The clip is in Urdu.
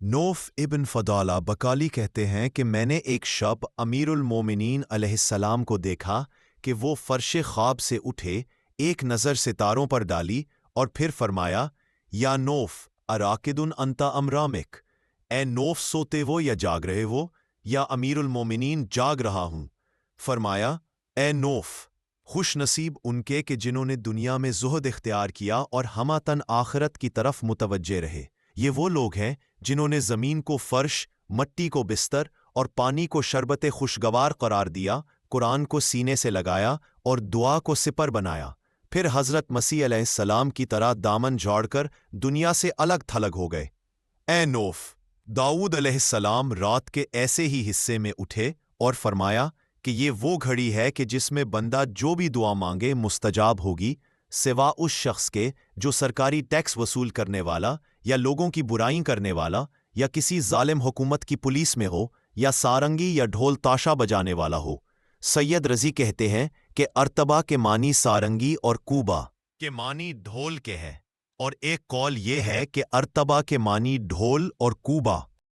نوف ابن فضالہ بکالی کہتے ہیں کہ میں نے ایک شب امیر المومنین علیہ السلام کو دیکھا کہ وہ فرش خواب سے اٹھے، ایک نظر ستاروں پر ڈالی اور پھر فرمایا، یا نوف اراکدن انت ام رامک، اے نوف سوتے وہ یا جاگ رہے وہ؟ یا امیر المومنین جاگ رہا ہوں۔ فرمایا، اے نوف خوش نصیب ان کے کہ جنہوں نے دنیا میں زہد اختیار کیا اور ہمہ آخرت کی طرف متوجہ رہے۔ یہ وہ لوگ ہیں جنہوں نے زمین کو فرش، مٹی کو بستر اور پانی کو شربت خوشگوار قرار دیا، قرآن کو سینے سے لگایا اور دعا کو سپر بنایا، پھر حضرت مسیح علیہ السلام کی طرح دامن جھاڑ کر دنیا سے الگ تھلگ ہو گئے۔ اے نوف، داؤد علیہ السلام رات کے ایسے ہی حصے میں اٹھے اور فرمایا کہ یہ وہ گھڑی ہے کہ جس میں بندہ جو بھی دعا مانگے مستجاب ہوگی، سوا اس شخص کے جو سرکاری ٹیکس وصول کرنے والا یا لوگوں کی برائیں کرنے والا یا کسی ظالم حکومت کی پولیس میں ہو یا سارنگی یا ڈھول تاشا بجانے والا ہو۔ سید رضی کہتے ہیں کہ ارتبا کے معنی سارنگی اور کوبا کے معنی ڈھول کے ہے، اور ایک قول یہ ہے کہ ارتبا کے معنی ڈھول اور کوبا